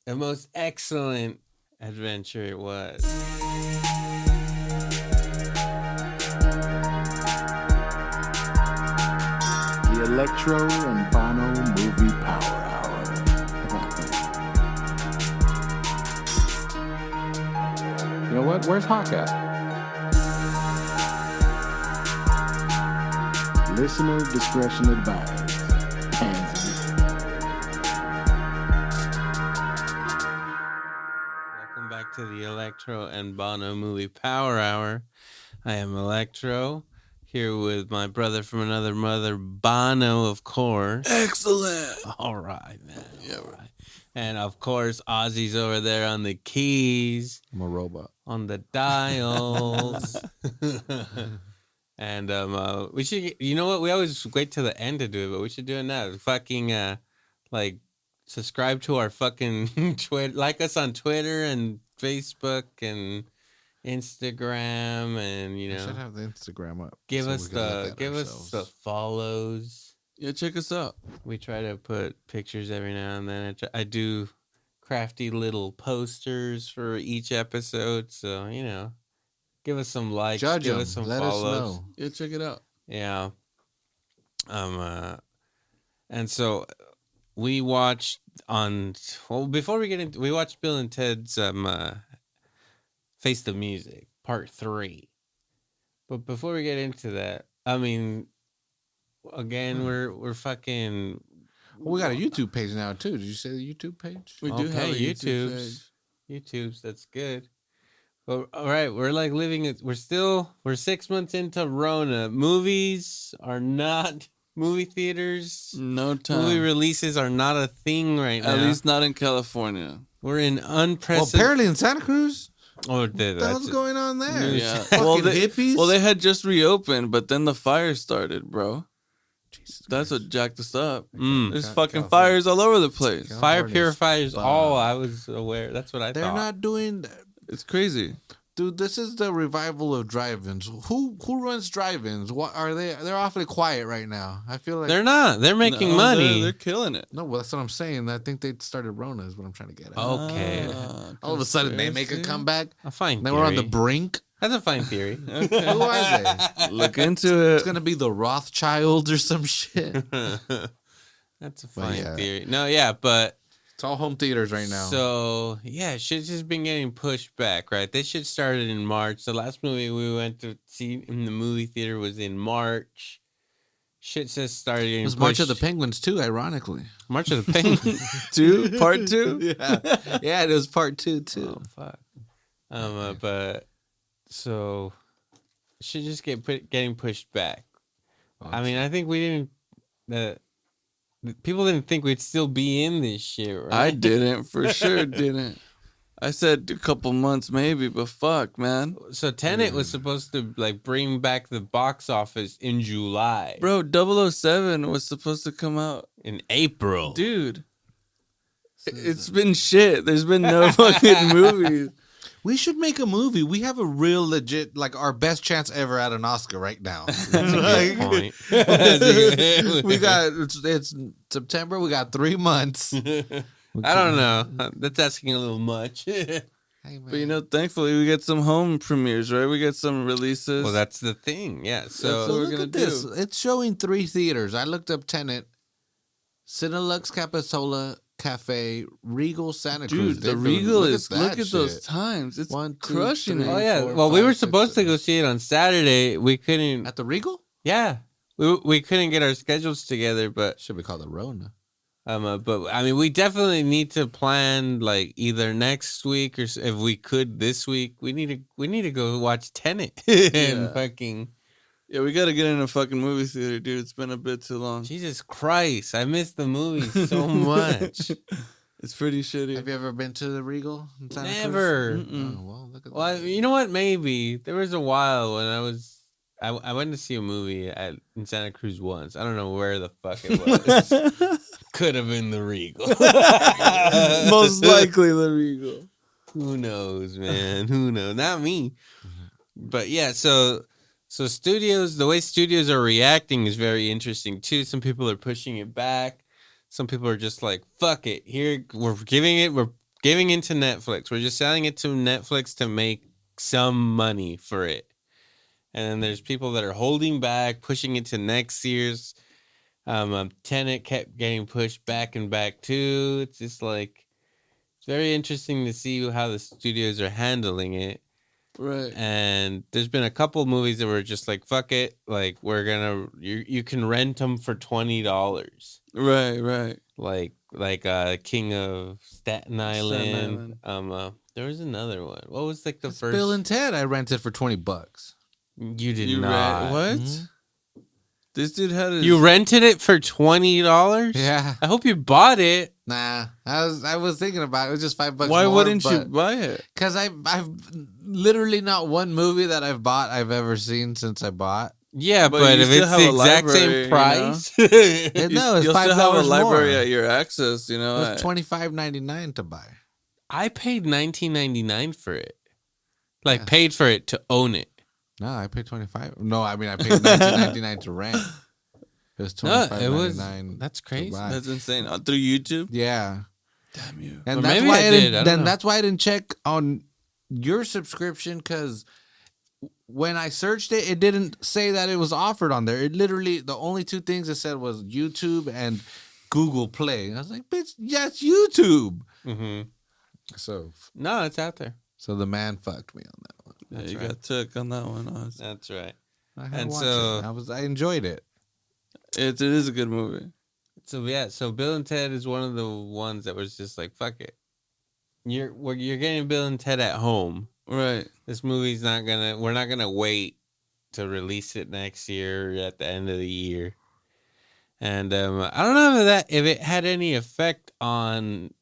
A most excellent adventure it was. The Electro and Bono Movie Power Hour. You know what? Where's Hawk at? Listener discretion advised. Pansy. Welcome back to the Electro and Bono Movie Power Hour. I am Electro, here with my brother from another mother, Bono, of course. Excellent. All right, man. Yeah, right. And of course, Ozzy's over there on the keys, I'm a robot. on the dials. And we should, you know what? We always wait till the end to do it, but we should do it now. Fucking like subscribe to our fucking Twitter, like us on Twitter and Facebook and Instagram, and I should have the Instagram up. give so us we can look at us ourselves. the follows. Yeah, check us out. We try to put pictures every now and then. I do crafty little posters for each episode, so give us some likes, Judge give 'em. us some Let follows. us know. Yeah, check it out. Yeah. And so we watched before we get into, we watched Bill and Ted's Face the Music Part 3. But before we get into that, I mean, again, we're fucking. Well, we got a YouTube page now too. Did you say the YouTube page? We do have a YouTube page. YouTube's, that's good. But all right, we're like living it. We're 6 months into Rona. Movies are not movie theaters. No time. Movie releases are not a thing right now. At least not in California. We're in Well, unprecedented. apparently in Santa Cruz. What What the hell's going on there? Yeah. Fucking hippies. Well, they had just reopened, but then the fire started, bro. Jesus That's Christ. what jacked us up. Mm. There's Cal- fucking California. fires all over the place. Cal- Fire California's purifiers. fucked. All I was aware. That's what I They're thought. not doing that. It's crazy. Dude, this is the revival of drive-ins. Who runs drive-ins? What are they? They're awfully quiet right now. I feel like They're not. They're making No, money. They're killing it. no. Well, that's what I'm saying. I think they started Rona. Is what I'm trying to get at. Okay. All of a sudden, they make a conspiracy. comeback. A fine They theory. were on the brink. That's a fine theory. Who are they? Look into It's it. gonna be the Rothschilds or some shit. That's a fine yeah. theory. No, yeah, but It's all home theaters right now. so yeah, shit's just been getting pushed back, right? This shit started in March. The last movie we went to see in the movie theater was in March. Shit just started getting it was March of the pushed- Penguins too, ironically. March of the Penguin. Part 2? Yeah, it was part 2 too. Oh fuck. But so shit just getting pushed back. I mean, I think we didn't. The people didn't think we'd still be in this shit, right? I didn't. For sure didn't. I said a couple months maybe, but fuck, man. So Tenet was supposed to like bring back the box office in July, Bro, 007 was supposed to come out. in April. Dude, it's been shit. There's been no fucking movies. We should make a movie. We have a real legit, like our best chance ever at an Oscar right now. That's a good point. We got it's September. We got 3 months. I don't know. That's asking a little much. Hey, man. But you know, thankfully we get some home premieres, right? We get some releases. Well, that's the thing. Yeah. That's So what we're look gonna at this. do. It's showing 3 theaters. I looked up Tenet, Cinelux Capitola Cafe, Regal Santa Cruz. Dude, They're the doing- Regal is that look at those shit. times. It's 1, 2, crushing 3. it. oh yeah. 4, Well, we 5, were 6, supposed to 7. go see it on Saturday. We couldn't. At the Regal? Yeah. We couldn't get our schedules together, but Should be called the Rona. but I mean, we definitely need to plan like either next week or if we could this week. We need to go watch Tenet and Yeah. fucking Yeah, we gotta get in a fucking movie theater, dude. It's been a bit too long. Jesus Christ! I miss the movies so much. It's pretty shitty. Have you ever been to the Regal in Santa Cruz? Never. Mm-mm. Oh, well, look at Well, that. you know what? Maybe there was a while when I went to see a movie in Santa Cruz once. I don't know where the fuck it was. Could have been the Regal. Most likely the Regal. Who knows, man? Who knows? Not me. But yeah, so studios, the way studios are reacting is very interesting too. Some people are pushing it back. Some people are just like, fuck it. Here, we're giving into Netflix. We're just selling it to Netflix to make some money for it. And then there's people that are holding back, pushing it to next year's. Tenet kept getting pushed back and back too. It's just like, it's very interesting to see how the studios are handling it. Right. And there's been a couple movies that were just like, fuck it, like we're gonna you can rent them for $20. Right. Like King of Staten Island. There was another one. What was like the It's first? Bill and Ted. I rented for $20. You did not. What? Mhm. This dude had his... You rented it for $20? Yeah. I hope you bought it. Nah, I was thinking about it. It was just $5 Why more, wouldn't you buy it? Because I've literally not one movie that I've bought I've ever seen since I bought. Yeah, But but you if still it's have the a exact library, same you know? price, No, it's You'll $5 still have a library more. at your access, you know? It was $25.99 to buy. I paid $19.99 for it. Like Yeah. paid for it to own it. No, I paid $25. No, I mean I paid $19.99 to rent. It was No, $25.99. it was. That's to crazy. buy. That's insane. Through YouTube? Yeah, Damn you. and Or that's maybe why I I did. didn't. I don't Then know. that's why I didn't check on your subscription because when I searched it, it didn't say that it was offered on there. It literally the only two things it said was YouTube and Google Play. And I was like, bitch, yes, YouTube. Mm-hmm. So No, it's out there. the man fucked me on that one. Yeah, That's you right. got took on that one. Oz. That's right. I had And watched so- it. I enjoyed it. It is a good movie. So yeah, so Bill and Ted is one of the ones that was just like, fuck it. You're getting Bill and Ted at home. Right. This movie's we're not gonna wait to release it next year or at the end of the year. And I don't know if it had any effect on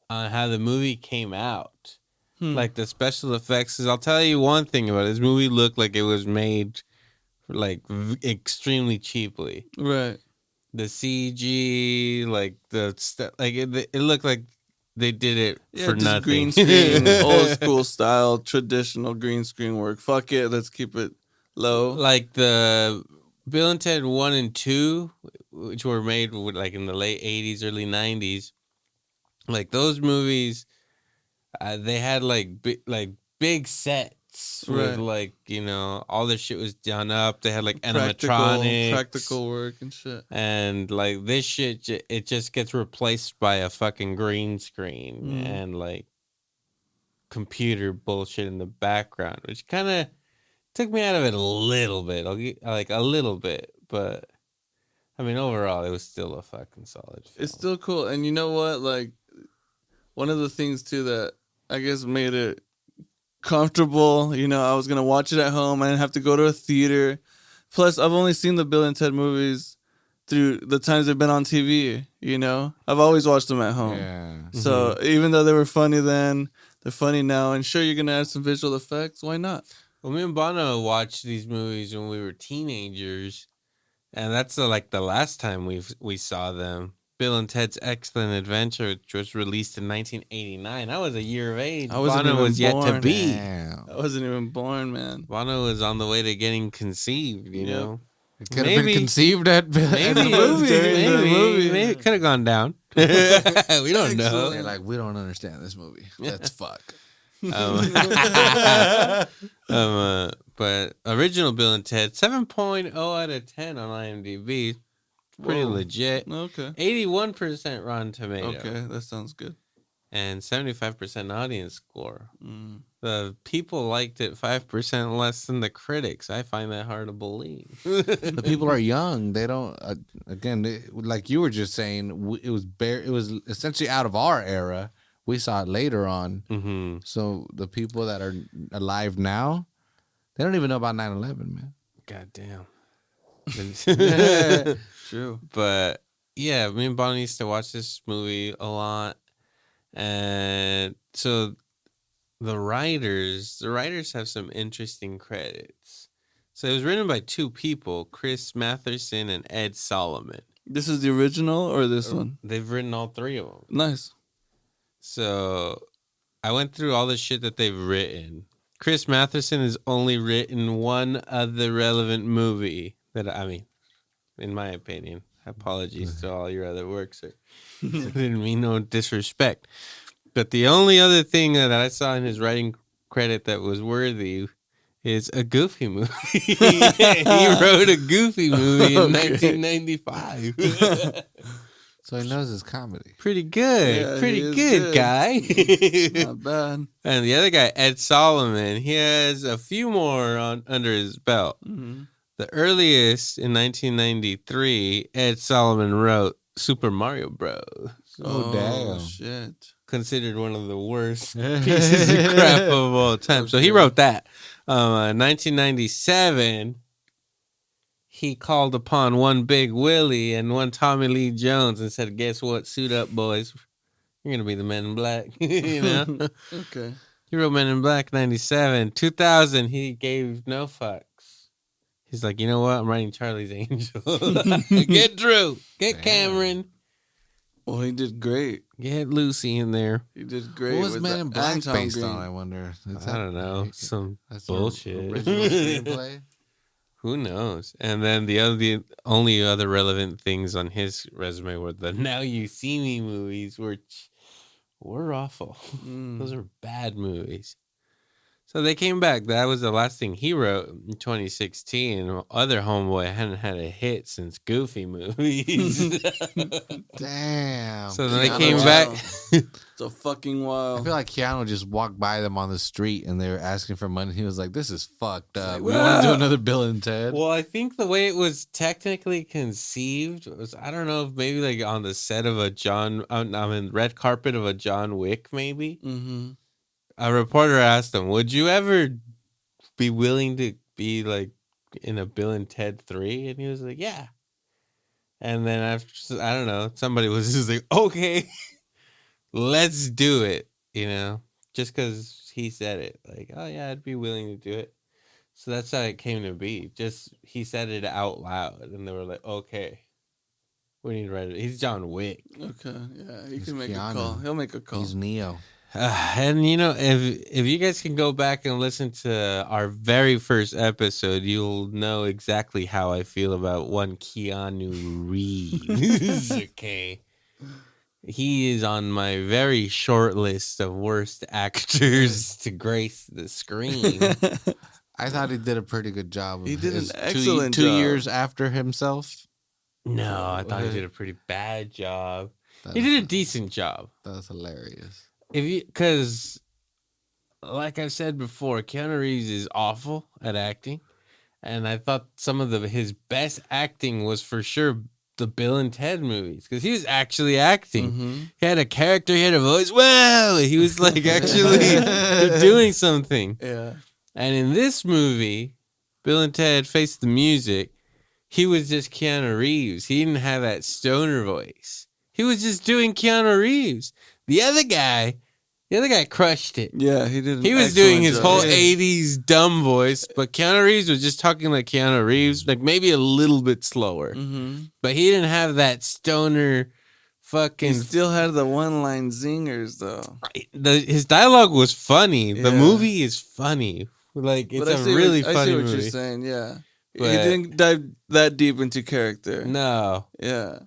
how the movie came out. Like the special effects. 'Cause I'll tell you one thing about it. This movie looked like it was made like extremely cheaply. Right. The CG, like the stuff, like it looked like they did it Yeah, for just nothing. green screen, old school style, traditional green screen work. Fuck it, let's keep it low. Like the Bill and Ted 1 and 2, which were made like in the late 80s, early 90s. Like those movies, they had like big sets with Right. like, you know, all their shit was done up. They had like animatronics, practical work and shit. and like this shit, it just gets replaced by a fucking green screen and like computer bullshit in the background, which kind of took me out of it a little bit. Like a little bit, but I mean, overall, it was still a fucking solid film. It's still cool. And you know what? Like, one of the things, too, that I guess made it comfortable, you know, I was going to watch it at home. I didn't have to go to a theater. Plus, I've only seen the Bill and Ted movies through the times they've been on TV, you know? I've always watched them at home. Yeah. So even though they were funny then, they're funny now. And sure, you're going to add some visual effects. Why not? Well, me and Bono watched these movies when we were teenagers, and that's like the last time we saw them. Bill and Ted's Excellent Adventure, which was released in 1989. I was a year of age. I wasn't Bono even was yet to born. be. Damn. I wasn't even born, man. Bono was on the way to getting conceived, you Yep. know? It could have been Maybe- conceived at the Maybe, movie. during the movie. maybe it could have gone down. We don't know. They're like, we don't understand this movie. Let's fuck. But original Bill and Ted, 7.0 out of 10 on IMDb. Pretty Whoa. legit. Okay. 81% Rotten Tomato. Okay, that sounds good. And 75% audience score. Mm. The people liked it 5% less than the critics. I find that hard to believe. The people are young. They don't. Like you were just saying, it was essentially out of our era. We saw it later on. Mm-hmm. So the people that are alive now, they don't even know about 9/11, man. God damn. True. But yeah, me and Bonnie used to watch this movie a lot. And so the writers have some interesting credits. So it was written by two people, Chris Matherson and Ed Solomon. This is the original or this one? They've written all three of them. Nice. So I went through all the shit that they've written. Chris Matherson has only written one other relevant movie in my opinion. Apologies to all your other works, sir. I didn't mean no disrespect. But the only other thing that I saw in his writing credit that was worthy is a Goofy movie. He wrote a Goofy movie in Okay. 1995. So he knows his comedy. Pretty good. Yeah, he Pretty is good, good. guy. Not bad. And the other guy, Ed Solomon, he has a few more under his belt. Mm-hmm. The earliest in 1993, Ed Solomon wrote Super Mario Bros. Oh, damn. Shit. Considered one of the worst pieces of crap of all time. So he wrote that. 1997, he called upon one Big Willie and one Tommy Lee Jones and said, "Guess what? Suit up, boys. You're gonna be the Men in Black." You know. Okay. He wrote Men in Black 97. 2000, he gave no fucks. He's like, you know what? I'm writing Charlie's Angel. Get Drew. Get Damn. Cameron. Well, he did great. Get Lucy in there. He did great. What was with Men the in Black Anton based Green. on, I wonder? Is I don't know. that- Some that's the bullshit. Original screenplay? Who knows? And then the only other relevant things on his resume were the Now You See Me movies, which were awful. Those are bad movies. So they came back. That was the last thing he wrote in 2016. Other homeboy hadn't had a hit since Goofy movies. Damn. So then they Keanu came Reeves. back. It's a fucking I wild. feel like Keanu just walked by them on the street and they were asking for money. He was like, "This is fucked up. like, We want to do "Ah." another Bill and Ted." Well, I think the way it was technically conceived was, I don't know, if maybe like on the set of a red carpet of a John Wick, maybe. Mm-hmm. A reporter asked him, "Would you ever be willing to be like in a Bill and Ted 3?" And he was like, "Yeah." And then after, I don't know, somebody was just like, "Okay, let's do it," you know, just because he said it. Like, "Oh yeah, I'd be willing to do it." So that's how it came to be. Just he said it out loud, and they were like, "Okay, we need to write it." He's John Wick. Okay. Yeah, he He's can make Keanu. a call. He'll make a call. He's Neo. And you know, if you guys can go back and listen to our very first episode, you'll know exactly how I feel about one Keanu Reeves. Okay, he is on my very short list of worst actors to grace the screen. I thought he did a pretty good job. He did an His excellent two job. years after himself. No, I thought he did a pretty bad job. That He was- did a decent job. That was hilarious. Because, like I've said before, Keanu Reeves is awful at acting, and I thought some of his best acting was for sure the Bill and Ted movies, because he was actually acting. Mm-hmm. He had a character, he had a voice. Well, he was like actually doing something. Yeah. And in this movie, Bill and Ted Face the Music, he was just Keanu Reeves. He didn't have that stoner voice. He was just doing Keanu Reeves. The other guy crushed it. Yeah, he did. He was doing his whole 80s dumb voice, but Keanu Reeves was just talking like Keanu Reeves, like maybe a little bit slower. Mm-hmm. But he didn't have that stoner fucking... He still had the one-line zingers though. his dialogue was funny. The Yeah. movie is funny. Like, it's But a really I funny see what movie. you're saying. Yeah, But- he didn't dive that deep into character. No. Yeah.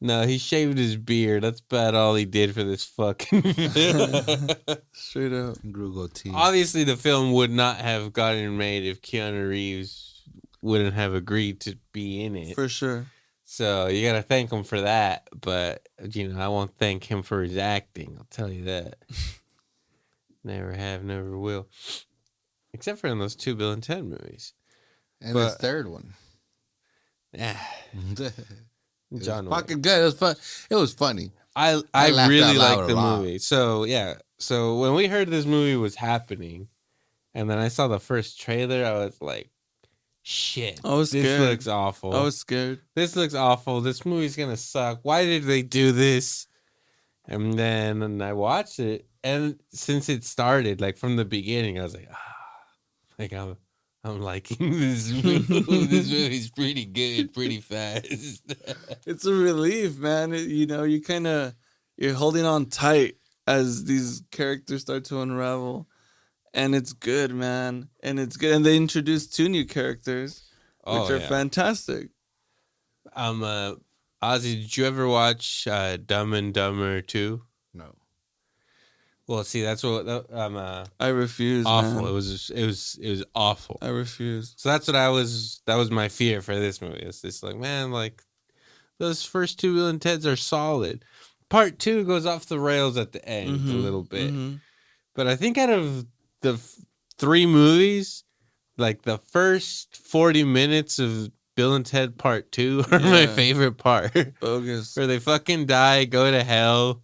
No, he shaved his beard. That's about all he did for this fucking film. Straight up. Grew goatee. Obviously, the film would not have gotten made if Keanu Reeves wouldn't have agreed to be in it. For sure. So you got to thank him for that. But, you know, I won't thank him for his acting. I'll tell you that. Never have, never will. Except for in those two Bill and Ted movies. And but- his third one. Ah, It was John Wick. fucking good. It was fun. It was funny. I laughed really out loud liked a the lot. movie. So yeah. So when we heard this movie was happening, and then I saw the first trailer, I was like, "Shit, I was this scared. looks awful. I was scared. This looks awful. This movie's gonna suck. Why did they do this?" And then I watched it, and since it started, like from the beginning, I was like, like I'm liking this movie. This movie's pretty good, pretty fast. It's a relief, man. You're holding on tight as these characters start to unravel, and it's good, man. And it's good. And they introduced 2 new characters, which are fantastic. Ozzy, did you ever watch Dumb and Dumber 2? No. Well, see, that's what I refuse. awful. Man. It was awful. I refuse. So that's what that was my fear for this movie. It's just like, man, like those first two Bill and Ted's are solid. Part 2 goes off the rails at the end a little bit. But I think out of the 3 movies, like the first 40 minutes of Bill and Ted Part 2 are my favorite part. Bogus. Where they fucking die, go to hell.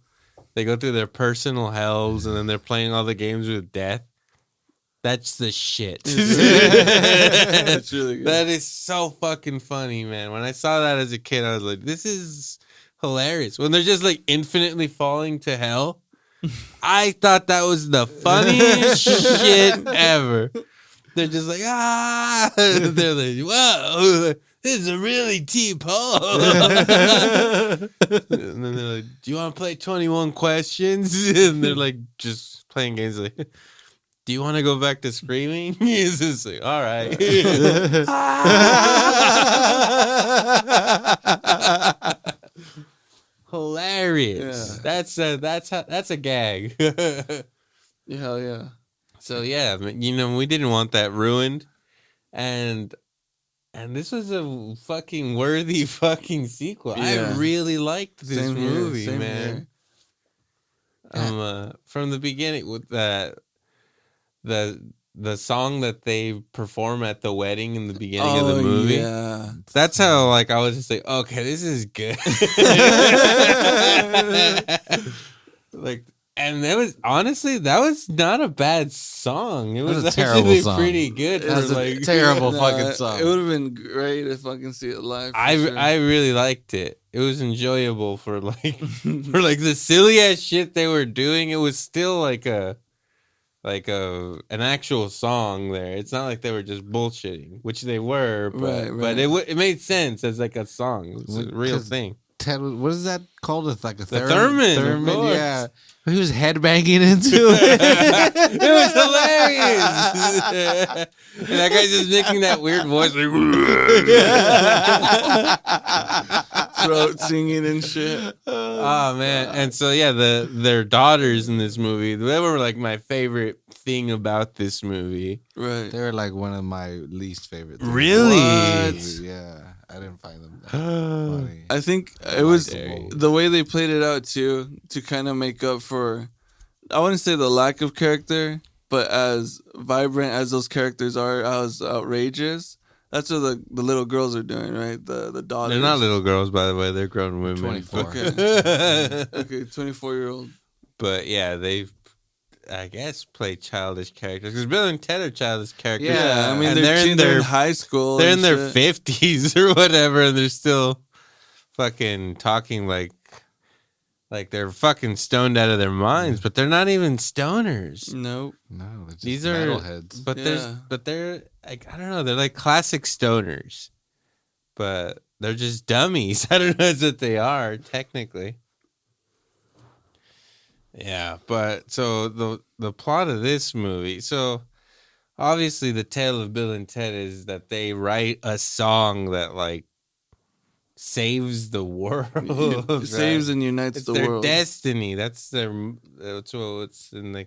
They go through their personal hells, and then they're playing all the games with death. That's the shit. It's really good. That is so fucking funny, man. When I saw that as a kid, I was like, this is hilarious. When they're just like infinitely falling to hell, I thought that was the funniest shit ever. They're just like, ah. They're like, whoa, this is a really deep hole. And then they're like, do you want to play 21 questions? And they're like, just playing games like, do you want to go back to screaming? He's just like, all right. Hilarious. Yeah. That's a gag. Hell yeah. So yeah, you know, we didn't want that ruined, and this was a fucking worthy fucking sequel. Yeah. I really liked this Same here, movie, same man. here. From the beginning with the song that they perform at the wedding in the beginning of the movie. Yeah. That's how like I was just like, okay, this is good. Like, and that was not a bad song. It was a terrible actually song. pretty good. That was For, a like, terrible fucking song. It would have been great to fucking see it live. I really liked it. It was enjoyable for like the silly ass shit they were doing. It was still like an actual song there. It's not like they were just bullshitting, which they were, but, Right. but it made sense as like a song. It was a real thing. Ted, what is that called? It's like a The theremin, of course. yeah. He was headbanging into it. It was hilarious. And that guy's just making that weird voice like throat singing and shit. oh man. And so yeah, their daughters in this movie, they were like my favorite thing about this movie. Right. They were like one of my least favorite things. Really? What? Yeah. I didn't find them that funny. I think it was dare the way they played it out too, to kind of make up for, I wouldn't say the lack of character, but as vibrant as those characters are, as outrageous. That's what the little girls are doing, right? The daughters. They're not little girls, by the way. They're grown women. 24. Okay. Okay, 24-year-old. But yeah, they've, I guess, play childish characters because Bill and Ted are childish characters. Yeah, I mean, And they're in high school. they're and in their shit. 50s or whatever, and they're still fucking talking like they're fucking stoned out of their minds, but they're not even stoners. Nope. No, they're just These are metalheads. but Yeah. they're like, I don't know, they're like classic stoners, but they're just dummies. I don't know, that's what they are technically. Yeah, but so the plot of this movie, so obviously the tale of Bill and Ted is that they write a song that like saves the world. It saves right? and unites It's the their world. destiny. That's what's in the,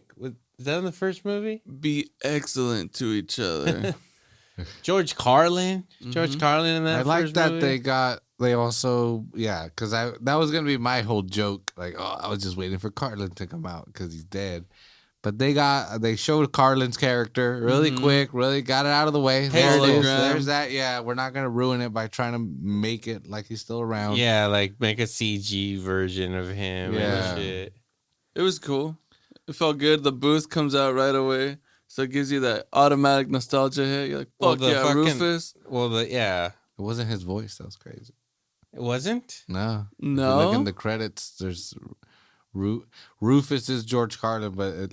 is that in the first movie? Be excellent to each other. George Carlin in that. I like first that movie? they also, yeah, because that was going to be my whole joke. Like, oh, I was just waiting for Carlin to come out because he's dead. But they showed Carlin's character really quick, really got it out of the way. There it is. Hologram. There's that. Yeah, we're not going to ruin it by trying to make it like he's still around. Yeah, like make a CG version of him Yeah. and shit. It was cool. It felt good. The booth comes out right away. So it gives you that automatic nostalgia hit. You're like, Well, fuck the yeah, fucking- Rufus. Well, yeah, It wasn't his voice. That was crazy. it wasn't. No. If you look No. in the credits, there's Rufus is George Carlin, but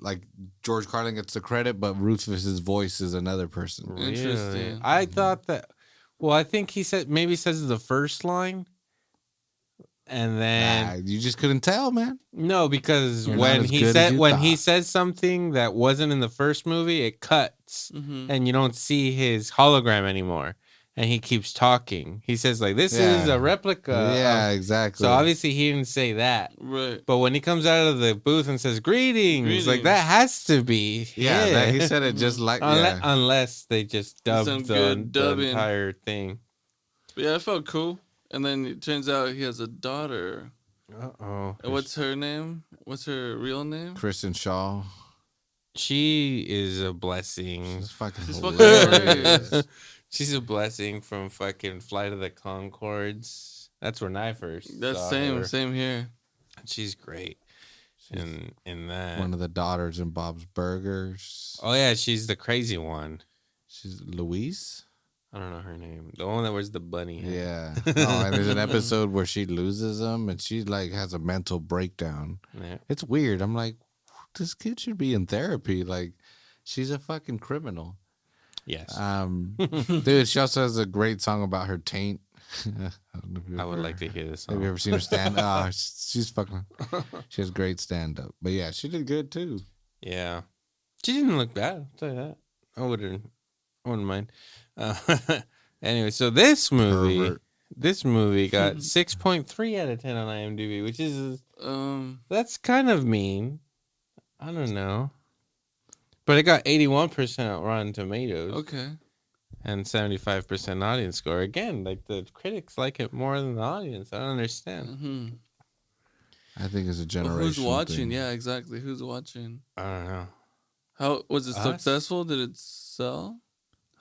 George Carlin gets the credit, but Rufus's voice is another person. Interesting. Really? I thought that. Well, I think he says the first line, and then Nah, you just couldn't tell, man. no, because You're not when as he good as said you he thought. says something that wasn't in the first movie, it cuts, Mhm. and you don't see his hologram anymore. and he keeps talking. He says like, "This is a replica." Yeah, exactly. So obviously he didn't say that. Right. But when he comes out of the booth and says greetings, like Greetings. that has to be He said it just like unless they just dubbed Some the good dubbing. entire thing. But yeah, it felt cool. And then it turns out he has a daughter. Oh, And what's her name? What's her real name? Kristen Shaw. she is a blessing. She's fucking She's fucking hilarious. hilarious. She's a blessing from fucking Flight of the Conchords. That's when I first. That's saw same her. same here. She's great in that. One of the daughters in Bob's Burgers. Oh yeah, she's the crazy one. She's Louise. I don't know her name. The one that wears the bunny hat. Yeah. Oh, and there's an episode where she loses him, and she like has a mental breakdown. Yeah. It's weird. I'm like, this kid should be in therapy. Like, she's a fucking criminal. Yes. Dude, she also has a great song about her taint. I would like to hear this Have song. you ever seen her stand? Oh, she's fucking. She has great stand up. But yeah, she did good too. Yeah. She didn't look bad. I'll tell you that. I wouldn't mind. Anyway, so this movie got 6.3 out of 10 on IMDb, which is that's kind of mean. I don't know. But it got 81% Rotten Tomatoes. Okay. And 75% audience score. Again, like the critics like it more than the audience. I don't understand. Mm-hmm. I think it's a generation. Who's watching? thing. Yeah, exactly. Who's watching? I don't know. How was it Us? successful? Did it sell?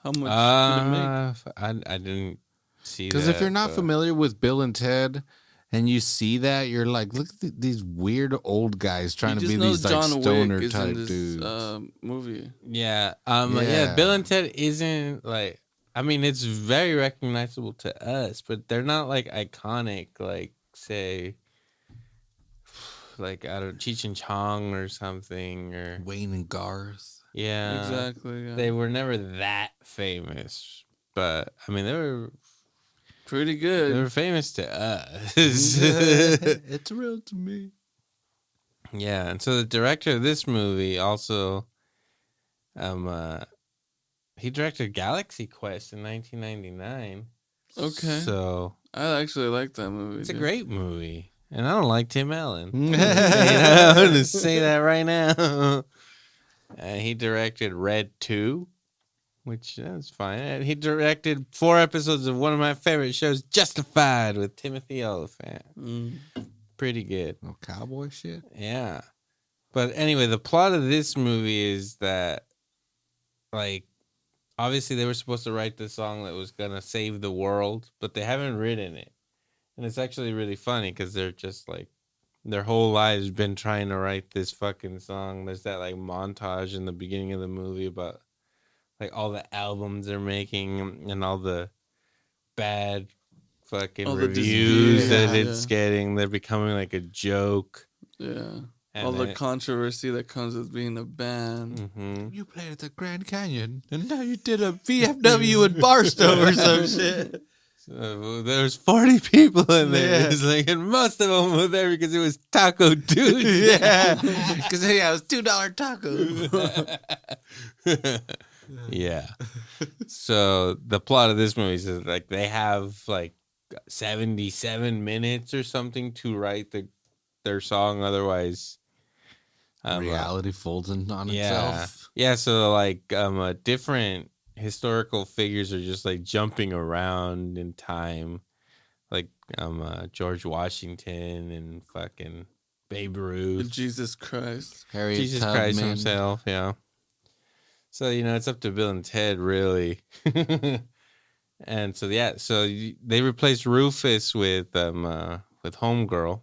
How much did it make? I didn't see that. Because if you're not but- familiar with Bill and Ted, and you see that, you're like, look at these weird old guys trying You to just be know these like John stoner Wick is type in this, dudes. movie. Yeah. Yeah. Yeah, Bill and Ted isn't like, I mean, it's very recognizable to us, but they're not like iconic, like say, like out of Cheech and Chong or something, or Wayne and Garth. yeah, Exactly. Yeah. They were never that famous, but I mean, they were Pretty good. famous to us. It's real to me. Yeah, and so the director of this movie also, he directed Galaxy Quest in 1999. Okay. So I actually like that movie. it's a dude. great movie, and I don't like Tim Allen. I'm gonna say that right now. He directed Red 2, which that's fine. And he directed 4 episodes of one of my favorite shows, Justified, with Timothy Olyphant. Mm. Pretty good. No cowboy shit. Yeah. But anyway, the plot of this movie is that, like, obviously they were supposed to write the song that was going to save the world, but they haven't written it. And it's actually really funny because they're just like, their whole lives been trying to write this fucking song. There's that like montage in the beginning of the movie about like all the albums they're making and all the bad fucking All the reviews that disputes, it's getting. They're becoming like a joke. Yeah. And All the then- controversy that comes with being a band. Mhm. You played at the Grand Canyon, and now you did a VFW in Barstow or some shit. So there's 40 people in there. Yeah. It's like, and most of them were there because it was Taco Tuesday. Yeah, because it was $2 tacos. Yeah. So the plot of this movie is like they have like 77 minutes or something to write their song. Otherwise, Reality folds in on yeah, itself. yeah. So like different historical figures are just like jumping around in time, like George Washington and fucking Babe Ruth. Jesus Christ. Harriet Jesus Tubman. Christ himself, yeah. So, it's up to Bill and Ted, really. And so, yeah, they replaced Rufus with Homegirl.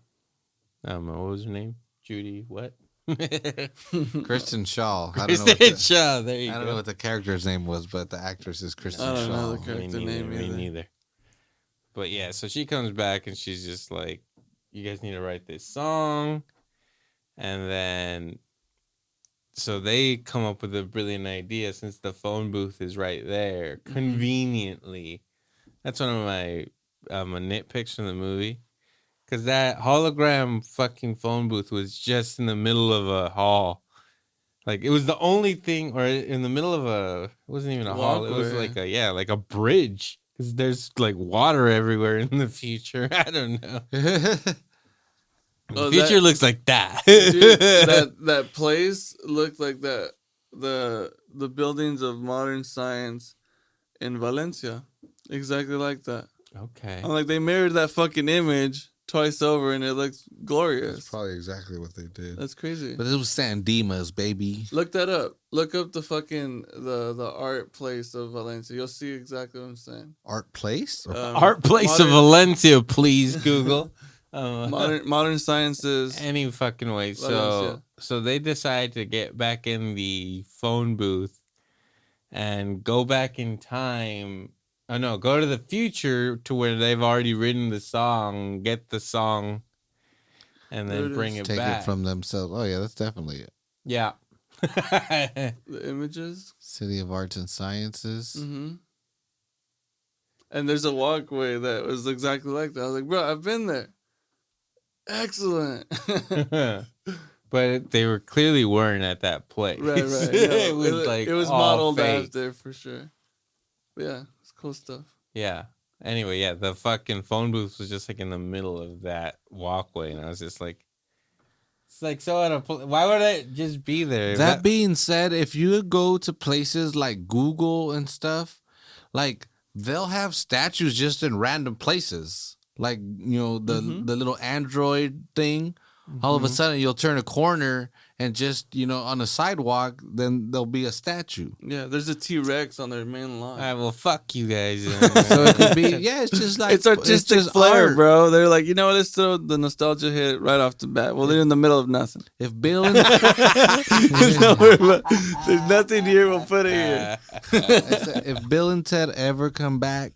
What was her name? Judy, what? Kristen Shaw. Kristen Shaw, there you I go. don't know what the character's name was, but the actress is Kristen I don't Shaw. know the character name me either. neither. But yeah, so she comes back and she's just like, you guys need to write this song. And then, so they come up with a brilliant idea since the phone booth is right there, conveniently. That's one of my nitpicks from the movie. Because that hologram fucking phone booth was just in the middle of a hall. Like, it was the only thing, or in the middle of it wasn't even a hall. It was Walkway. like a bridge. Because there's like water everywhere in the future. I don't know. Oh, The future that- looks like that. Dude, that place looked like the buildings of modern science in Valencia, exactly like that. Okay. I'm like, they mirrored that fucking image twice over, and it looks glorious. That's probably exactly what they did. That's crazy. But it was San Dimas, baby. Look that up. Look up the fucking the art place of Valencia. You'll see exactly what I'm saying. Art place? Art place of Valencia, please, Google. Modern sciences. Any fucking way. Valencia. So they decide to get back in the phone booth and go back in time. Oh no, go to the future to where they've already written the song, get the song, and There then it bring is. it Take back. it from themselves. Oh, yeah, that's definitely it. Yeah. The images. City of Arts and Sciences. Mm-hmm. And there's a walkway that was exactly like that. I was like, bro, I've been there. Excellent. But they were clearly weren't at that place. Right. No, it was like it was all modeled fake. after for sure. But yeah, it's cool stuff. Yeah. Anyway, yeah, the fucking phone booth was just like in the middle of that walkway, and I was just like, it's like so out of why would it just be there? That being said, if you go to places like Google and stuff, like they'll have statues just in random places. Like, you know, the little Android thing. All of a sudden you'll turn a corner and just, you know, on a sidewalk, then there'll be a statue. Yeah, there's a T-Rex on their main line. All right, well, fuck you guys. So it could be, yeah, it's just like It's artistic just flair, art. bro. They're like, you know what? Let's throw the nostalgia hit right off the bat. Well, they're in the middle of nothing. If Bill and There's nothing here. We'll put it here. if Bill and Ted ever come back,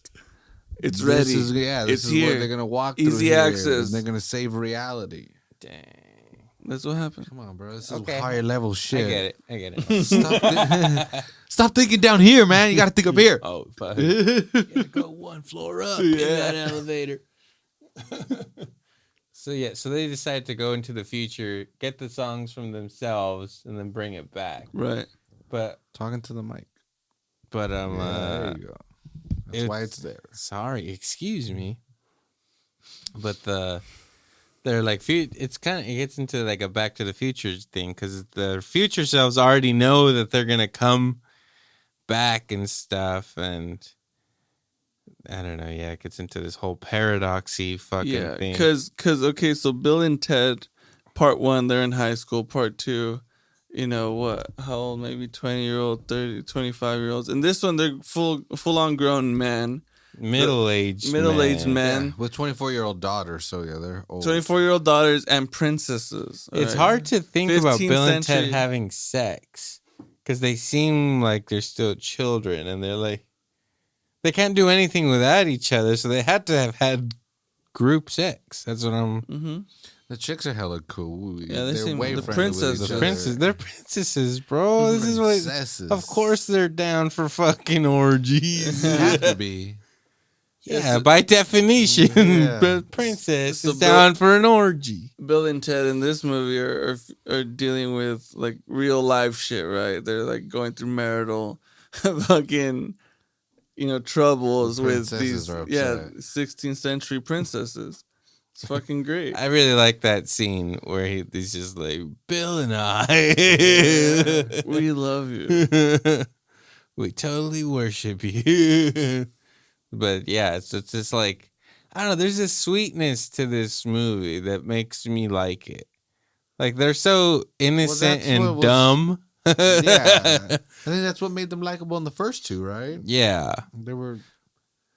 It's this ready. is, this It's is here. what they're gonna walk Easy through here, access. and they're gonna save reality. Dang. That's what happened. Come on, bro. This is Okay. higher level shit. I get it. Stop thinking down here, man. You gotta think up here. Oh, fuck. You gotta go one floor up in that elevator. So they decide to go into the future, get the songs from themselves, and then bring it back. Right. But Talking to the mic. there There you go. That's why it's there. Sorry, excuse me. But they're like it gets into like a Back to the Future thing because the future selves already know that they're gonna come back and stuff, and I don't know. Yeah, it gets into this whole paradoxy fucking thing. Because okay, so Bill and Ted, part 1, they're in high school. Part 2, you know what? How old? Maybe 20-year-old, 30, 25-year-olds. And this one, they're full on grown men, Middle-aged men. Yeah, with 24-year-old daughters, so yeah, they're old. 24-year-old daughters and princesses. It's right? hard to think about 15th Bill and Ted century. having sex because they seem like they're still children, and they're like they can't do anything without each other, so they had to have had group sex. That's what I'm. Mm-hmm. The chicks are hella cool. Yeah, they they're seem- way the friendly with princess- each The other. princesses, they're princesses, bro. This is what. Princesses. Of course, they're down for fucking orgies. They have to be. Yeah, by definition, Yeah. the princess So is down for an orgy. Bill and Ted in this movie are dealing with like real life shit, right? They're like going through marital fucking, you know, troubles The with princesses these are upset. 16th century princesses. It's fucking great. I really like that scene where he's just like, Bill and I. We love you. We totally worship you. But yeah, it's just like, I don't know, there's a sweetness to this movie that makes me like it. Like, they're so innocent that's what and was- dumb. Yeah. I think that's what made them likable in the first two, right? Yeah. They were.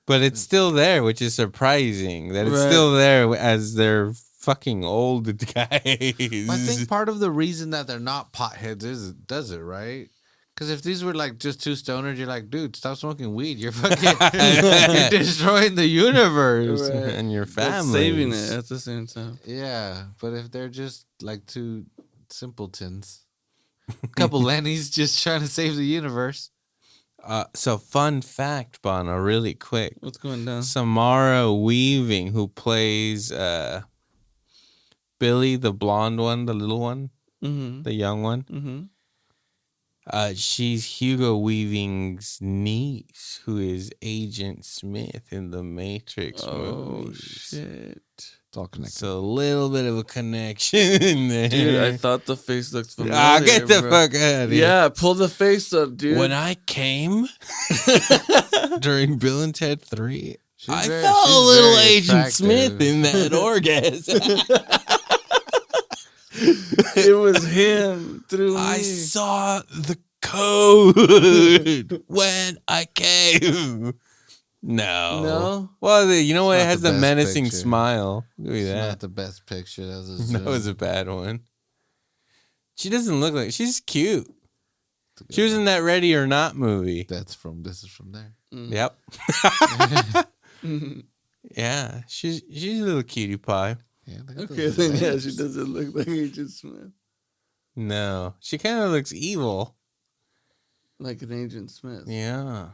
But it's still there, which is surprising that it's Right. still there as they're fucking old guys. I think part of the reason that they're not potheads does it, right? Because if these were like just two stoners, you're like, dude, stop smoking weed. You're fucking you're destroying the universe. Right. and your But family. saving it at the same time. Yeah, but if they're just like two simpletons, a couple Lennys just trying to save the universe. So fun fact, Bono, really quick. What's going down? Samara Weaving, who plays Billy, the blonde one, the little one, Mm-hmm. the young one. Mm-hmm. She's Hugo Weaving's niece, who is Agent Smith in the Matrix Oh movies. shit! It's all connected. So a little bit of a connection there. Dude, I thought the face looked familiar. Get the bro. fuck out of here. Yeah, pull the face up, dude. When I came during Bill and Ted 3, I she's felt a little very Agent attractive. Smith in that orgasm. It was him through me. I saw the code when I came. No. Well, you know what? It's It not has the the best menacing picture. smile. Look at It's that. not the best picture. That was a That zoom. was a bad one. She doesn't look like she's cute. She was in that Ready or Not movie. This is from there. Yep. Yeah, she's a little cutie pie. Yeah, they got Okay, those then yeah, legs. she doesn't look like Agent Smith. No, she kind of looks evil. Like an Agent Smith. Yeah.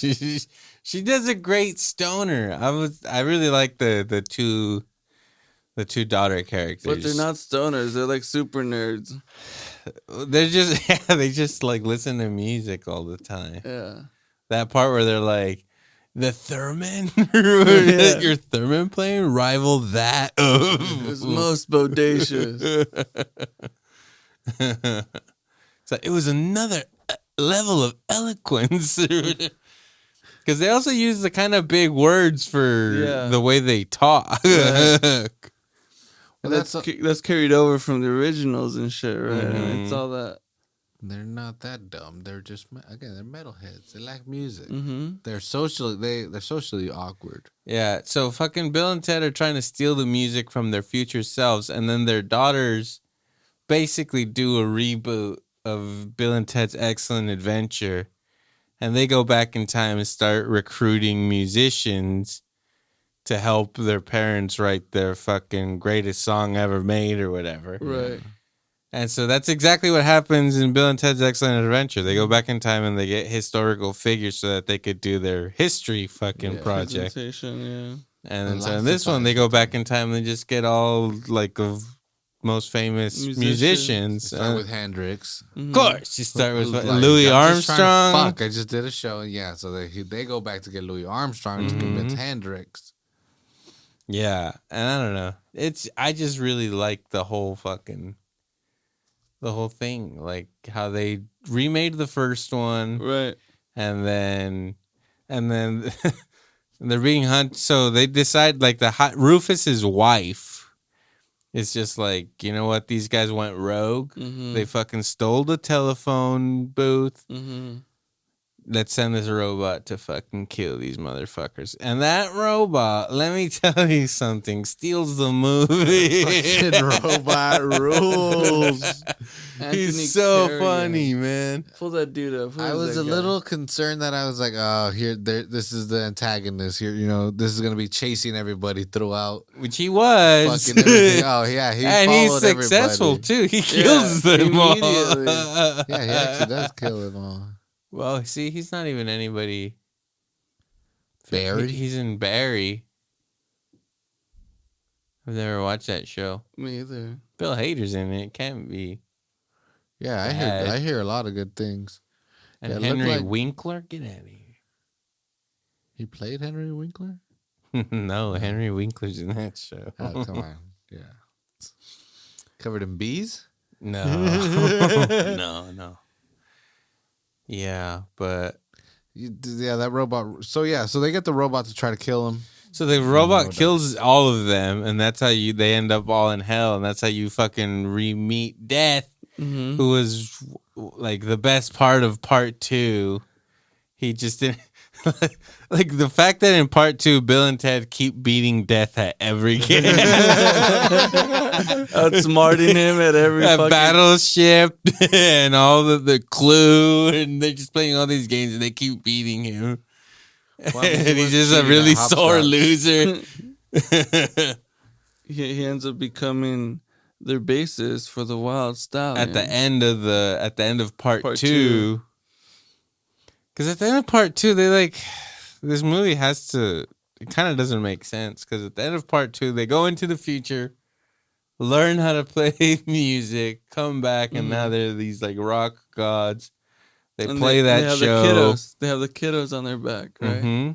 she does a great stoner. I really like the two daughter characters. But they're not stoners. They're like super nerds. They're just they just like listen to music all the time. Yeah. That part where they're like, the theremin, Yeah. your theremin playing rival that It of. was most bodacious. So it was another level of eloquence. Because they also use the kind of big words for Yeah. the way they talk. Right. Well, That's carried over from the originals and shit, right? Mhm. It's all that. They're not that dumb. They're just they're metalheads. They like music. Mm-hmm. They're socially awkward. Yeah, so fucking Bill and Ted are trying to steal the music from their future selves, and then their daughters basically do a reboot of Bill and Ted's Excellent Adventure, and they go back in time and start recruiting musicians to help their parents write their fucking greatest song ever made or whatever. Right. And so that's exactly what happens in Bill and Ted's Excellent Adventure. They go back in time and they get historical figures so that they could do their history fucking project. Presentation, And The then so in Last this of one, Us. they go back in time and they just get all like of most famous musicians. They start with Hendrix. yeah. Of course, you start with Who's Louis I'm just trying to Armstrong. fuck, I just did a show. Yeah, so they go back to get Louis Armstrong to convince Hendrix. Yeah, and I don't know. I just really like the whole thing, like how they remade the first one. Right. and then they're being hunted. So they decide like Rufus's wife is just like, you know what? These guys went rogue. Mm-hmm. They fucking stole the telephone booth. Mm-hmm. Let's send this robot to fucking kill these motherfuckers. And that robot, let me tell you something, steals the movie. Fucking robot rules. Anthony He's so Carrier. funny, man. Pull that dude up. Who I is was that a guy? little concerned that I was like, oh, this is the antagonist here. You know, this is gonna be chasing everybody throughout Which he was. fucking everything. Oh yeah, he And he's followed successful everybody. too. He kills them all. immediately. Yeah, he actually does kill them all. Well, see, he's not even anybody. Barry? He's in Barry. I've never watched that show. Me either. Bill Hader's in it. Can't be. Yeah, I hear a lot of good things. And Yeah, it looked Henry like- Winkler? Get out of He played Henry Winkler. here. No, Henry Winkler's in that show. Oh come on, yeah. Covered in bees. No. No. Yeah, but Yeah, that robot. So they get the robot to try to kill him. so the robot no, kills all of them, and that's how they end up all in hell, and that's how you fucking re-meet Death, Mm-hmm. who was like the best part of part 2. He just didn't like the fact that in part 2 Bill and Ted keep beating Death at every game. Outsmarting him at every At fucking... Battleship and all the Clue, and they're just playing all these games and they keep beating him. Well, I mean, he And he's was just a cheating really at sore hopscotch. loser. He ends up becoming their bassist for the Wild Stallions. At the end of part Part 2. Because at the end of part 2, they like this movie it kind of doesn't make sense. Because at the end of part 2, they go into the future. learn how to play music, come back, and now they're these like rock gods. They play that they have show. The kiddos. They have the kiddos on their back, right? Mm-hmm.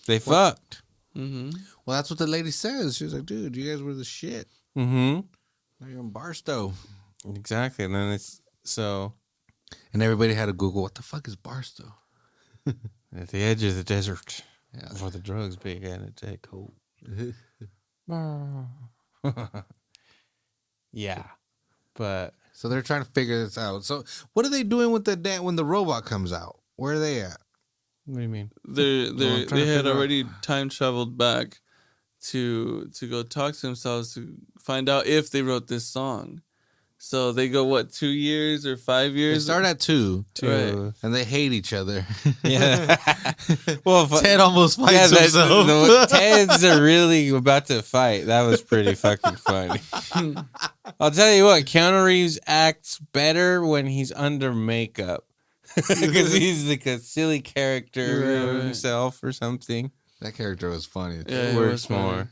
They fucked. Mm-hmm. Well, that's what the lady says. She was like, dude, you guys were the shit. Mm-hmm. Now you're in Barstow. Exactly. And then it's so And everybody had to Google, what the fuck is Barstow? at the edge of the desert. Yeah. Where the drugs began to take hold. Yeah. But So they're trying to figure this out. So what are they doing with when the robot comes out? Where are they at? what do you mean? They I'm trying to had figure out. already time traveled back to go talk to themselves to find out if they wrote this song. So they go, what, 2 years or 5 They years? start at 2, Right. and they hate each other. Yeah. Well, Ted almost fights himself. Ted's are really about to fight. That was pretty fucking funny. I'll tell you what, Keanu Reeves acts better when he's under makeup. Because he's like a silly character of himself or something. That character was funny. Yeah, It it works was funny. more.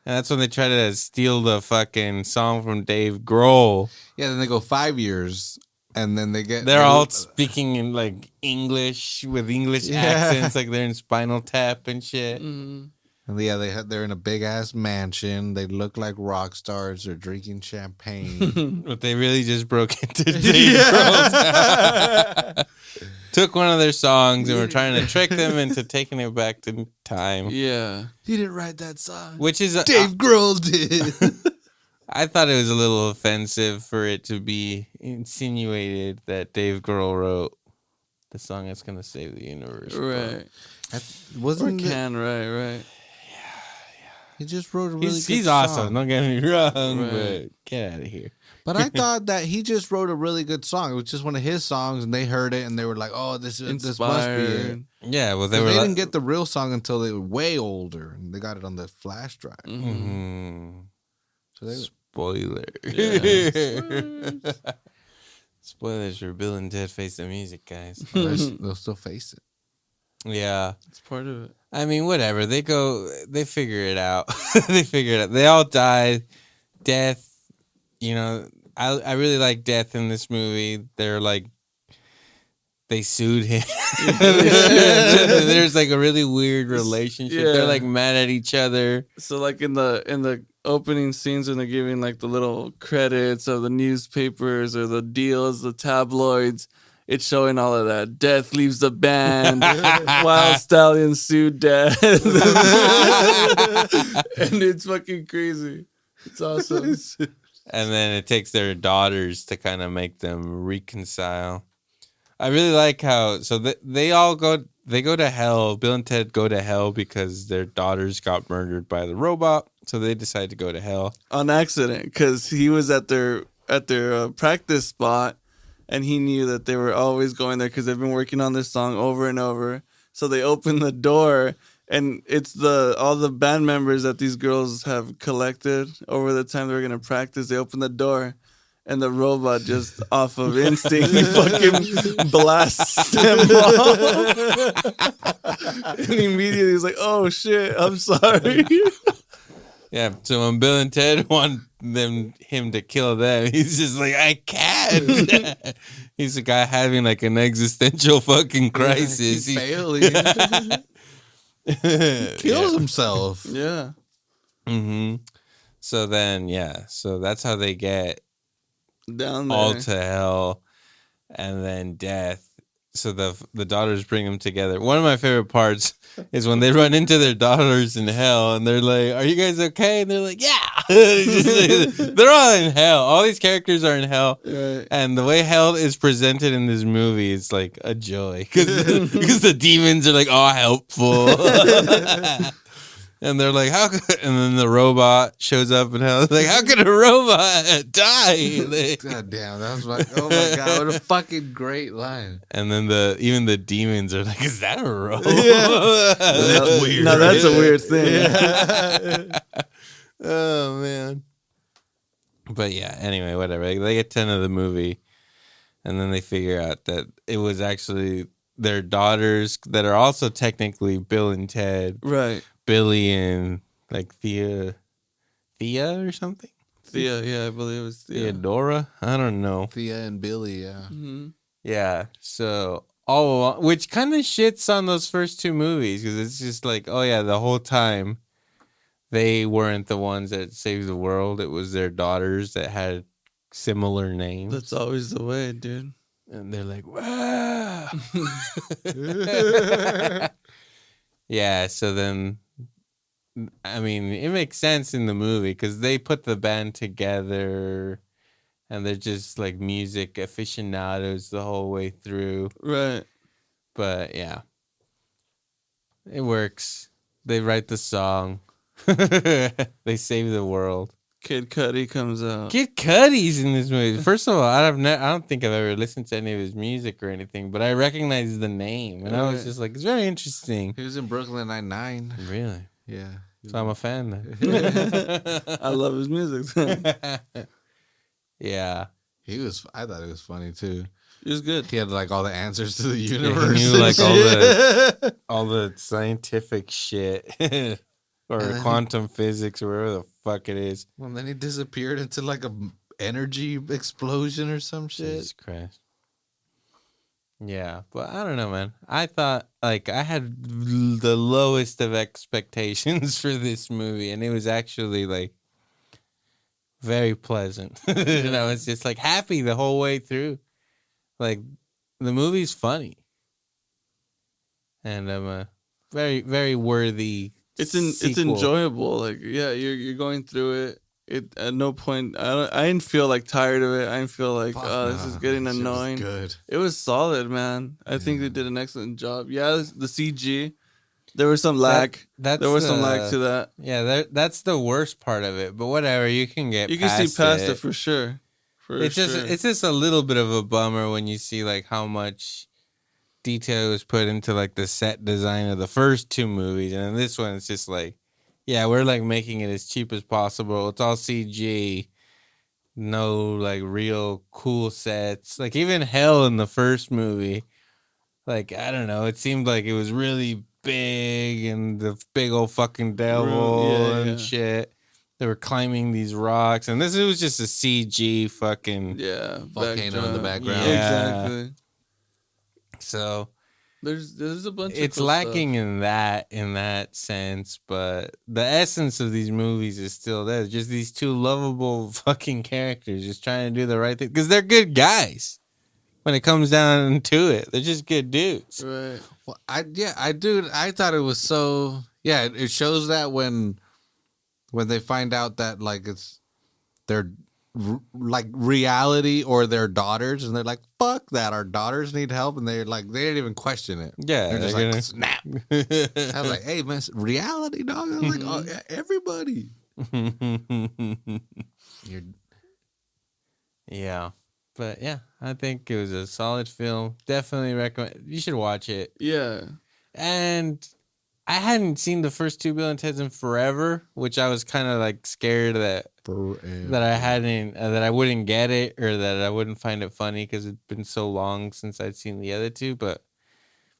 And that's when they try to steal the fucking song from Dave Grohl. Yeah, then they go 5 years, and then they get... They're all speaking in like English with English Yeah. accents, like they're in Spinal Tap and shit. Mhm. And yeah, they're in a big-ass mansion. They look like rock stars. They're drinking champagne. But they really just broke into Dave Grohl's house. Took one of their songs and were trying to trick them into taking it back to time. Yeah. He didn't write that song. Which is Dave Grohl did. I thought it was a little offensive for it to be insinuated that Dave Grohl wrote the song that's going to save the universe. Right. Wasn't it? Right. He just wrote a really good He's song. awesome. Don't get me wrong, Right. but get out of here. But I thought that he just wrote a really good song. It was just one of his songs, and they heard it, and they were like, "Oh, this must be it." Inspired. Yeah, well, they They were didn't get the real song until they were way older, and they got it on the flash drive. Mhm. So they, Spoiler. Yeah. Spoilers for Bill and Ted Face the Music, guys. they'll still face it. Yeah. It's part of it. I mean, whatever. They figure it out. They figure it out. They all die. Death, you know, I really like Death in this movie. They're like, they sued him. There's like a really weird relationship. Yeah. They're like mad at each other. So like in the opening scenes when they're giving like the little credits of the newspapers or the deals, the tabloids, it's showing all of that. Death leaves the band. Wild Stallion sued Death. And it's fucking crazy. It's awesome. And then it takes their daughters to kind of make them reconcile. I really like how they go to hell. Bill and Ted go to hell because their daughters got murdered by the robot. So they decide to go to hell. On accident, because he was at their practice spot, and he knew that they were always going there because they've been working on this song over and over. So they open the door, and it's all the band members that these girls have collected over the time they were gonna practice. They open the door, and the robot just off of instinct fucking blasts them off. And immediately he's like, "Oh shit, I'm sorry." Yeah, so when Bill and Ted want him to kill them, he's just like, I can't. He's a guy having like an existential fucking crisis. He's failing. Kills himself. Yeah. Mm-hmm. So then, so that's how they get Down there. all to hell, and then death. So the daughters bring them together. One of my favorite parts is when they run into their daughters in hell, and they're like, "Are you guys okay?" And they're like, "Yeah." They're all in hell. All these characters are in hell, Right. and the way hell is presented in this movie is like a joy because the demons are like all helpful. And they're like, how could, and then the robot shows up and hell. Like, how could a robot die? God damn, that was like, oh my god, what a fucking great line. And then even the demons are like, is that a robot? That's weird. No, that's a weird thing. Oh man. But yeah, anyway, whatever. They get 10 of the movie, and then they figure out that it was actually their daughters that are also technically Bill and Ted. Right. Billy and like theelectroandbannomoviepowerhour Thea or something. Thea, yeah, I believe it was Thea. Theodora. I don't know. Thea and Billy, yeah. Mm-hmm. Yeah. So all along, which kind of shits on those first two movies because it's just like, oh yeah, the whole time they weren't the ones that saved the world. It was their daughters that had similar names. That's always the way, dude. And they're like, wow. Yeah, so then, I mean, it makes sense in the movie because they put the band together and they're just like music aficionados the whole way through. Right. But yeah, it works. They write the song. They save the world. Kid Cudi comes out. Kid Cudi's in this movie. First of all, I don't think I've ever listened to any of his music or anything, but I recognize the name, and I was just like, it's very interesting. He was in Brooklyn Nine-Nine. Really? Yeah. So I'm a fan then. I love his music. Yeah. I thought it was funny too. He was good. He had like all the answers to the Yeah, universe. he knew like all the scientific shit. Or quantum physics or whatever the fuck it is. Well, then he disappeared into like a energy explosion or some shit. Jesus Christ. Yeah, but I don't know, man. I thought, like, I had the lowest of expectations for this movie, and it was actually, like, very pleasant. And I was just, like, happy the whole way through. Like, the movie's funny. And I'm a very, very worthy It's sequel. enjoyable. Like, yeah, you're going through it. It at no point I didn't feel like tired of it. I didn't feel like this is getting Shit was annoying. good. It was solid, man. I think they did an excellent job. Yeah, the CG, there was some lag. That's there was some lag to that. Yeah, that's the worst part of it. But whatever, you can get. You can see past it for sure. It's just a little bit of a bummer when you see like how much detail was put into like the set design of the first two movies, and in this one it's just like, yeah, we're like making it as cheap as possible. It's all CG, no like real cool sets. Like even hell in the first movie, like I don't know, it seemed like it was really big and the big old fucking devil and shit. They were climbing these rocks, and this was just a CG fucking volcano in the background. Yeah. Exactly. So there's a bunch. It's of cool lacking stuff. in that sense, but the essence of these movies is still there. Just these two lovable fucking characters just trying to do the right thing because they're good guys. When it comes down to it, they're just good dudes. Right. Well, I thought it was so. Yeah, it shows that when they find out that like it's their like reality or their daughters, and they're like, "Fuck that! Our daughters need help," and they're like, they didn't even question it. Yeah, they're just they're like, gonna... snap. I was like, "Hey, man, reality, dog." I was like, "Oh, yeah, everybody." Yeah, but yeah, I think it was a solid film. Definitely recommend. You should watch it. Yeah, and I hadn't seen the first two Bill and Ted's in forever, which I was kind of like scared that I wouldn't get it or that I wouldn't find it funny because it's been so long since I'd seen the other two. But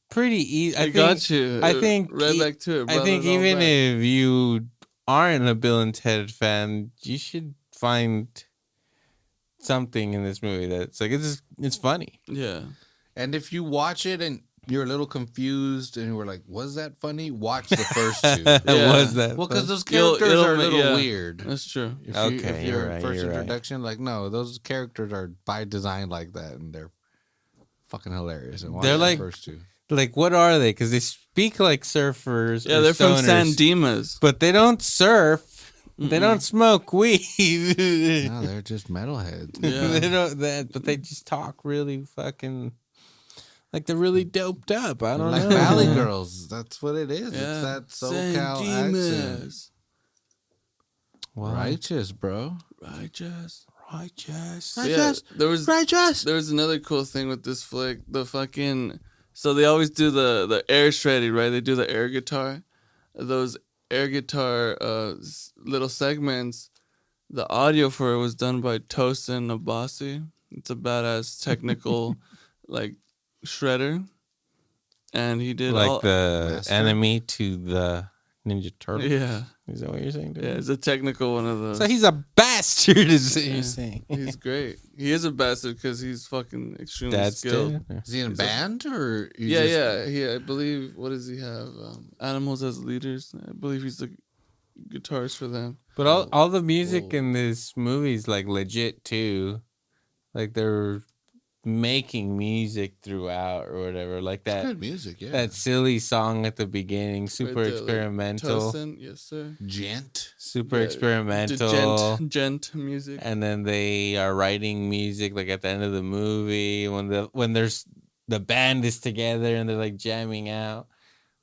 pretty easy. I got you. I think right back to it. I think even if you aren't a Bill and Ted fan, you should find something in this movie that's like it's funny. Yeah, and if you watch it and you're a little confused and we're like, was that funny? Watch the first two. Was that? Well, because those characters are a little weird. That's true. If you're right, first you're introduction, like, no, those characters are by design like that, and they're fucking hilarious. And they're like the first two. Like, what are they? Because they speak like surfers. Yeah, or they're from stoners, San Dimas, but they don't surf. Mm-mm. They don't smoke weed. No, they're just metalheads. Yeah. They don't. But they just talk really fucking. Like they're really doped up. I don't know. Like Valley Girls. That's what it is. Yeah. It's that SoCal accent. Righteous, bro. Righteous. Yeah, there was another cool thing with this flick. The fucking they always do the air shredding, right? They do the air guitar. Those air guitar little segments. The audio for it was done by Tosin Abasi. It's a badass technical like shredder, and he did like the master? enemy to the Ninja Turtles. Yeah. Is that what you're saying? Yeah, it's a technical one of those. So he's a bastard, is what Yeah. you're saying. He's great. He is a bastard because he's fucking extremely Dad's skilled. dead. Is he in a band or? Yeah. I believe. What does he have? Animals as leaders. I believe he's the guitarist for them. But all the music in this movie is like legit too. Like they're making music throughout or whatever. Like It's that good music, yeah. that silly song at the beginning, super Right there, experimental. Like, yes, sir. Gent. Super Yeah, experimental. Gent music. And then they are writing music like at the end of the movie when there's the band is together and they're like jamming out.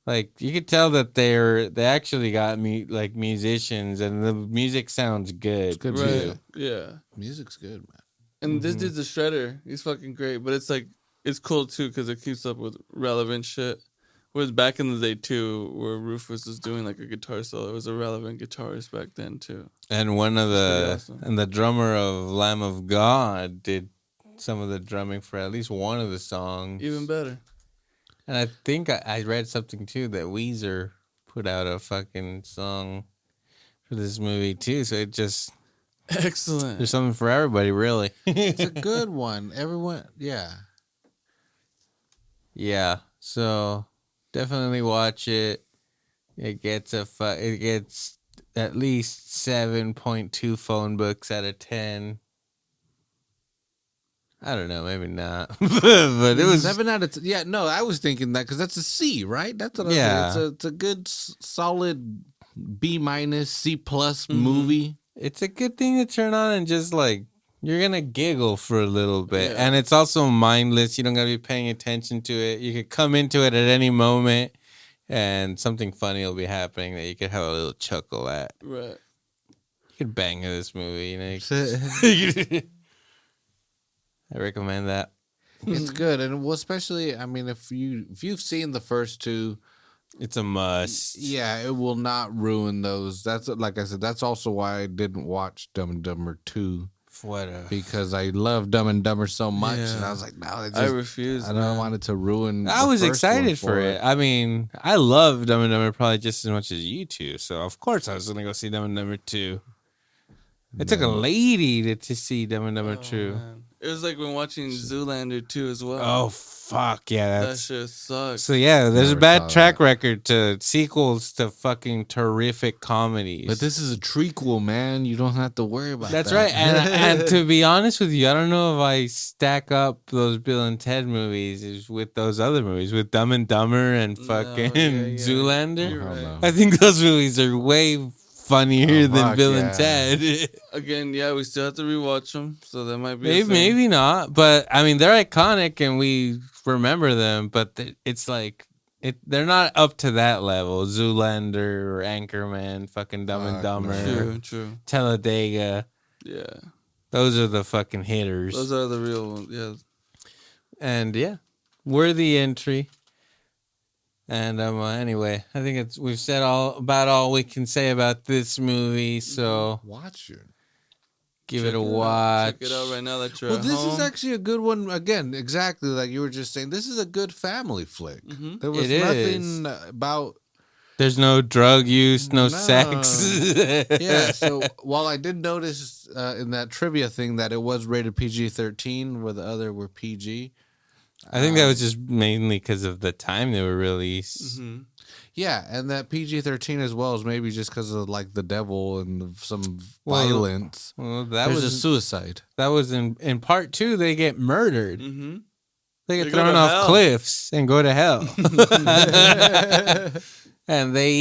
Like you could tell that they actually got like musicians and the music sounds good. It's good too. music. Yeah. Music's good, man. And this dude's a shredder. He's fucking great. But it's like, it's cool too because it keeps up with relevant shit. Whereas back in the day too, where Rufus was doing like a guitar solo, it was a relevant guitarist back then too. And one of Awesome. and the drummer of Lamb of God did some of the drumming for at least one of the songs. Even better. And I think I read something too that Weezer put out a fucking song for this movie too. So it just Excellent. there's something for everybody, really. It's a good one. Everyone, yeah. Yeah. So definitely watch it. It gets at least 7.2 phone books out of 10. I don't know, maybe not, but it was 7 out of 10. Yeah, no, I was thinking that because that's a C, right? That's what Yeah. it's a good solid B minus C plus movie. It's a good thing to turn on and just like you're gonna giggle for a little bit, Yeah. and it's also mindless. You don't gotta be paying attention to it. You could come into it at any moment, and something funny will be happening that you could have a little chuckle at. Right. You could bang at this movie, you know. It's I recommend that. good, and well, especially I mean, if you've seen the first two, It's a must. yeah, it will not ruin those. That's like I said. That's also why I didn't watch Dumb and Dumber 2 What a because I love Dumb and Dumber so much, and Yeah. I was like, no, I refuse. I don't man. want it to ruin. I the was first excited one for it. I mean, I love Dumb and Dumber probably just as much as you two, so of course I was gonna go see Dumb and Dumber 2. It took a lady to see Dumb and Dumber 2. Man. It was like when watching Zoolander 2 as well. Oh fuck yeah, that that's shit sucks. so yeah. There's a Never bad saw track record to sequels to fucking terrific comedies. But this is a trequel, man. You don't have to worry about That's that. right, and to be honest with you, I don't know if I stack up those Bill and Ted movies with those other movies, with Dumb and Dumber and No, fucking yeah. Zoolander. You're Oh, right. no. I think those movies are way funnier Oh, than fuck, Bill yeah. and Ted. Again, yeah, we still have to rewatch them, so that might be a thing. Maybe not, but I mean they're iconic and we remember them. But it's like they're not up to that level. Zoolander or Anchorman, fucking Dumb and Fuck, Dumber, man. True. Talladega. Yeah, Those are the fucking hitters. those are the real ones. Yeah, And yeah, worthy entry. And anyway, I think we've said all we can say about this movie. So Watch it. give Check it a out. watch. Check it out right now that you're Well, at this home. is actually a good one. Again, exactly like you were just saying. This is a good family flick. Mhm. There was It nothing about. There's no drug use, no No. sex. Yeah. So while I did notice in that trivia thing that it was rated PG-13, where the other were PG. I think that was just mainly because of the time they were released. Mhm. Yeah, and that PG-13 as well is maybe just because of like the devil and some Well, violence. Well, that There's a was suicide. in part 2. They get murdered. Mhm. They get They go thrown to off hell. cliffs and go to hell. And they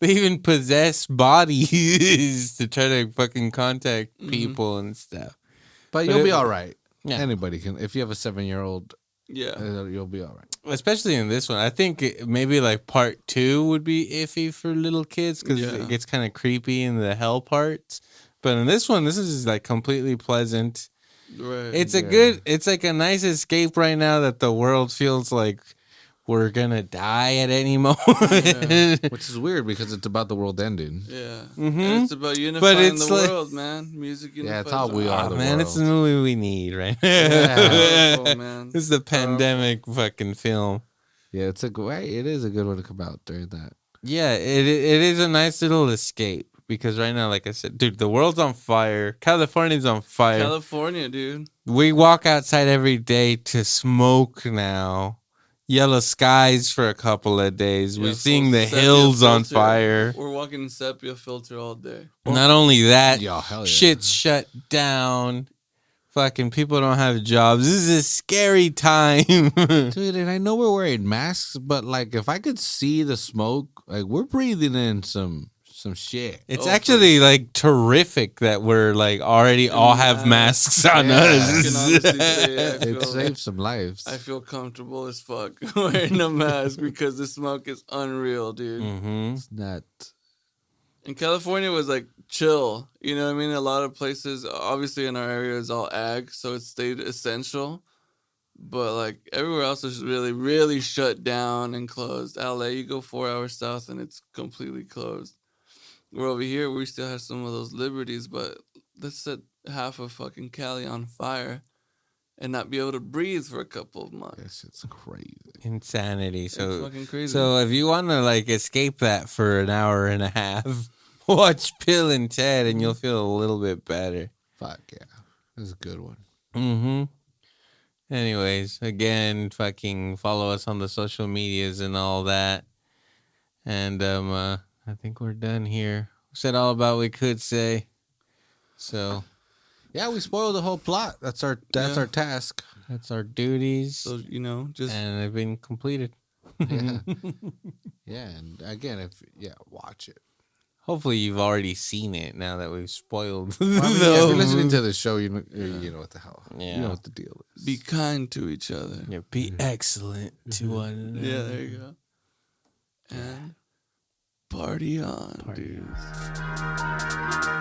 even possess bodies to try to fucking contact people and stuff. But But you'll be it- all right. Yeah. Anybody can. If you have a 7-year-old, Yeah. you'll be all right. Especially in this one, I think maybe like part 2 would be iffy for little kids because Yeah. it gets kind of creepy in the hell parts. But in this one, this is like completely pleasant. Right. It's it's like a nice escape right now that the world feels like we're gonna die at any moment. Yeah. Which is weird because it's about the world ending. Yeah. Mhm. And it's about unifying it's the like- world, man. Music unifies. Yeah, it's how the we world. are Oh, the man, it's the world. movie we need right now. Yeah. Powerful, man. This is the pandemic fucking film. Yeah, it is a good one to come out during that. Yeah, it is a nice little escape because right now, like I said, dude, the world's on fire. California's on fire. California, dude. We walk outside every day to smoke now. Yellow skies for a couple of days. Yeah, We're seeing full the sepia hills on filter. fire. We're walking sepia filter all day. Not only that, Yo, hell yeah. shit's shut down. Fucking people don't have jobs. This is a scary time. Dude, and I know we're wearing masks, but like if I could see the smoke, like we're breathing in some shit. It's Oh, actually like terrific that we're like already all have masks on Yeah. I can us. honestly say It saves some lives. I feel comfortable as fuck wearing a mask because the smoke is unreal, dude. Mm-hmm. It's not. And California was like chill. You know what I mean? A lot of places, obviously in our area, is all ag, so it stayed essential. But like everywhere else is really, really shut down and closed. LA, you go 4 hours south and it's completely closed. We're over here, we still have some of those liberties, but let's set half of fucking Cali on fire and not be able to breathe for a couple of months. This shit's crazy. Insanity. It's So, fucking crazy. so if you want to like escape that for an hour and a half, watch Bill and Ted, and you'll feel a little bit better. Fuck yeah. This is a good one. Mm-hmm. Anyways, again, fucking follow us on the social medias and all that. And I think we're done here. We said all about what we could say. So Yeah, we spoiled the whole plot. That's our task. that's our duties. So, you know, just And they've been completed. Yeah. Yeah, and again, watch it. Hopefully you've already seen it now that we've spoiled. Well, I mean, yeah, if you're listening to the show, you know what the hell. Yeah. You know what the deal is. be kind to each other. Yeah, be excellent to one another. Yeah, there you go. And party on, Party dudes.